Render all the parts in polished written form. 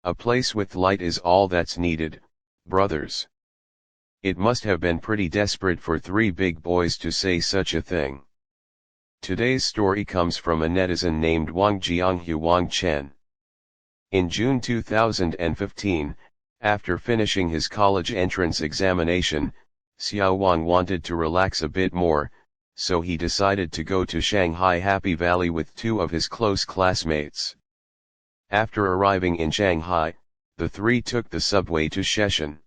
A place with light is all that's needed, brothers. It must have been pretty desperate for three big boys to say such a thing. Today's story comes from a netizen named Wang Jianghu Wang Chen. In June 2015, after finishing his college entrance examination, Xiao Wang wanted to relax a bit more, so he decided to go to Shanghai Happy Valley with two of his close classmates. After arriving in Shanghai, the three took the subway to Sheshan.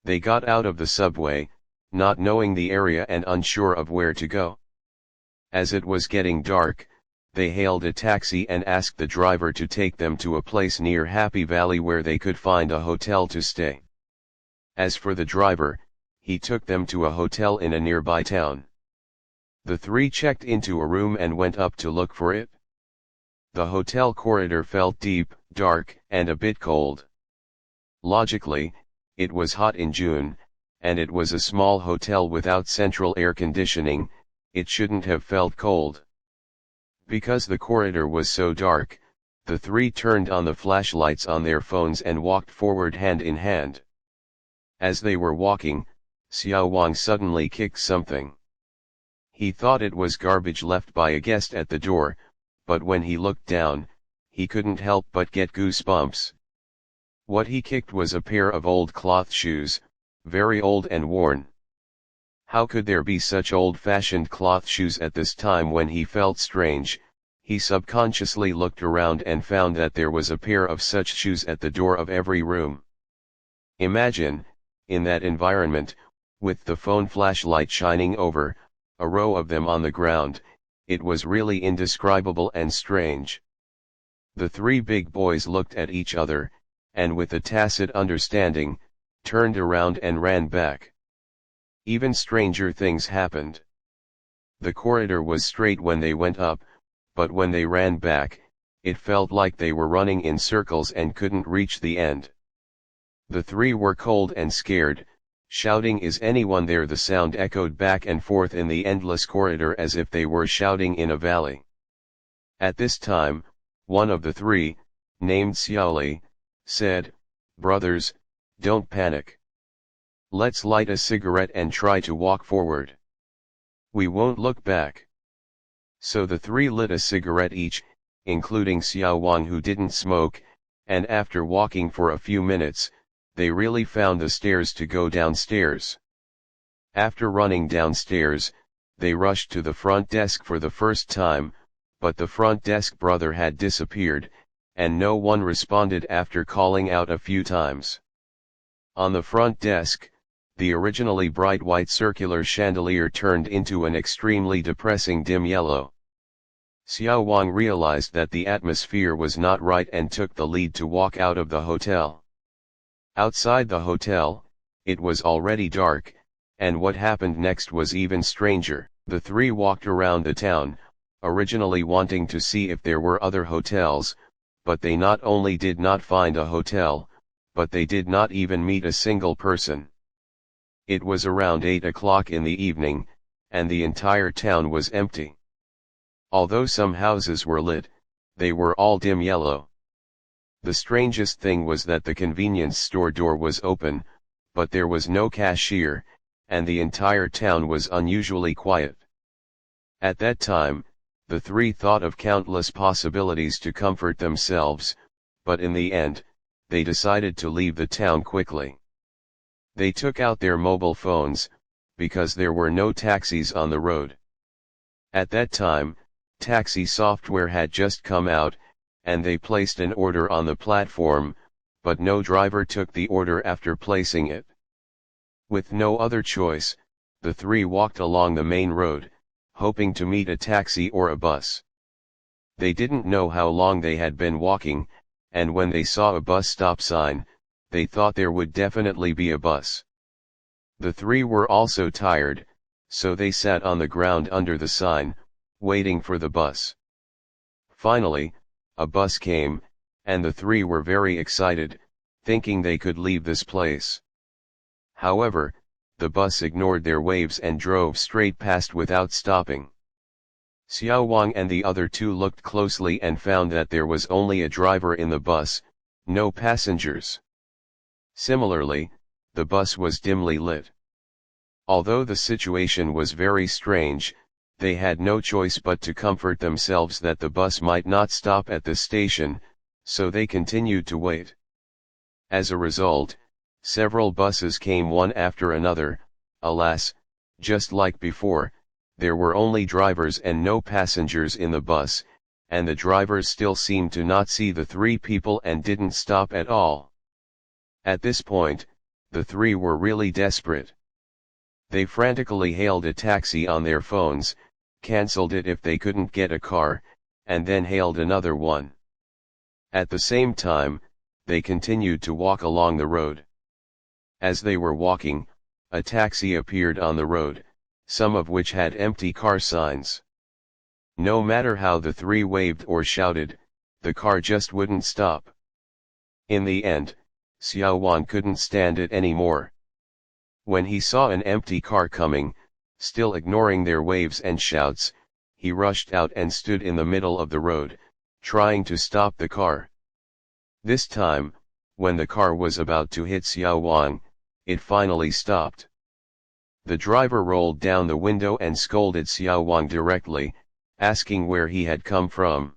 They got out of the subway, not knowing the area and unsure of where to go. As it was getting dark, they hailed a taxi and asked the driver to take them to a place near Happy Valley where they could find a hotel to stay. As for the driver, he took them to a hotel in a nearby town. The three checked into a room and went up to look for it. The hotel corridor felt deep, dark, and a bit cold. Logically, it was hot in June, and it was a small hotel without central air conditioning. It shouldn't have felt cold. Because the corridor was so dark, the three turned on the flashlights on their phones and walked forward hand in hand. As they were walking, Xiao Wang suddenly kicked something. He thought it was garbage left by a guest at the door, but when he looked down, he couldn't help but get goosebumps. What he kicked was a pair of old cloth shoes, very old and worn. How could there be such old-fashioned cloth shoes at this time? When he felt strange, he subconsciously looked around and found that there was a pair of such shoes at the door of every room. Imagine, in that environment, with the phone flashlight shining over, a row of them on the ground. It was really indescribable and strange. The three big boys looked at each other, and with a tacit understanding, turned around and ran back. Even stranger things happened. The corridor was straight when they went up, but when they ran back, it felt like they were running in circles and couldn't reach the end. The three were cold and scared, shouting, "Is anyone there?" The sound echoed back and forth in the endless corridor as if they were shouting in a valley. At this time, one of the three, named Xiaoli, said, "Brothers, don't panic. Let's light a cigarette and try to walk forward. We won't look back." So the three lit a cigarette each, including Xiao Wang, who didn't smoke, and after walking for a few minutes, they really found the stairs to go downstairs. After running downstairs, they rushed to the front desk for the first time, but the front desk brother had disappeared, and no one responded after calling out a few times. On the front desk, the originally bright white circular chandelier turned into an extremely depressing dim yellow. Xiao Wang realized that the atmosphere was not right and took the lead to walk out of the hotel. Outside the hotel, it was already dark, and what happened next was even stranger. The three walked around the town, originally wanting to see if there were other hotels, but they not only did not find a hotel, but they did not even meet a single person. It was around 8 o'clock in the evening, and the entire town was empty. Although some houses were lit, they were all dim yellow. The strangest thing was that the convenience store door was open, but there was no cashier, and the entire town was unusually quiet. At that time, the three thought of countless possibilities to comfort themselves, but in the end, they decided to leave the town quickly. They took out their mobile phones, because there were no taxis on the road. At that time, taxi software had just come out, and they placed an order on the platform, but no driver took the order after placing it. With no other choice, the three walked along the main road, hoping to meet a taxi or a bus. They didn't know how long they had been walking, and when they saw a bus stop sign, they thought there would definitely be a bus. The three were also tired, so they sat on the ground under the sign, waiting for the bus. Finally, a bus came, and the three were very excited, thinking they could leave this place. However, the bus ignored their waves and drove straight past without stopping. Xiao Wang and the other two looked closely and found that there was only a driver in the bus, No passengers. Similarly, the bus was dimly lit. Although the situation was very strange, they had no choice but to comfort themselves that the bus might not stop at the station, so they continued to wait. As a result, several buses came one after another. Alas, just like before, there were only drivers and no passengers in the bus, and the drivers still seemed to not see the three people and didn't stop at all. At this point, the three were really desperate. They frantically hailed a taxi on their phones, cancelled it if they couldn't get a car, and then hailed another one. At the same time, they continued to walk along the road. As they were walking, a taxi appeared on the road, some of which had empty car signs. No matter how the three waved or shouted, the car just wouldn't stop. In the end, Xiaowan couldn't stand it anymore. When he saw an empty car coming, still ignoring their waves and shouts, he rushed out and stood in the middle of the road, trying to stop the car. This time, when the car was about to hit Xiaowan, it finally stopped. The driver rolled down the window and scolded Xiaowan directly, asking where he had come from.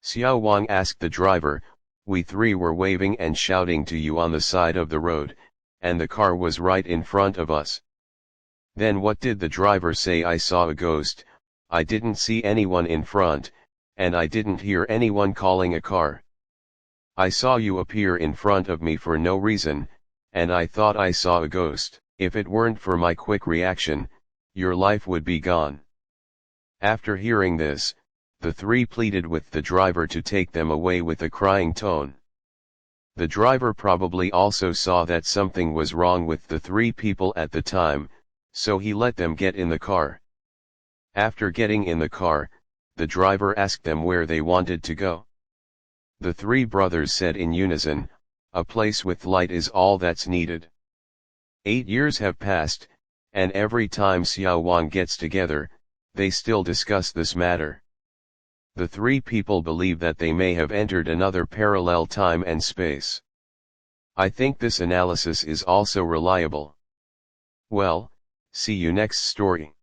Xiaowan asked the driver, "We three were waving and shouting to you on the side of the road, and the car was right in front of us." "Then what did the driver say?" "I saw a ghost, I didn't see anyone in front, and I didn't hear anyone calling a car. I saw you appear in front of me for no reason, and I thought I saw a ghost. If it weren't for my quick reaction, your life would be gone." After hearing this, the three pleaded with the driver to take them away with a crying tone. The driver probably also saw that something was wrong with the three people at the time, so he let them get in the car. After getting in the car, the driver asked them where they wanted to go. The three brothers said in unison, "A place with light is all that's needed." 8 years have passed, and every time Xiaowan gets together, they still discuss this matter. The three people believe that they may have entered another parallel time and space. I think this analysis is also reliable. Well, see you next story.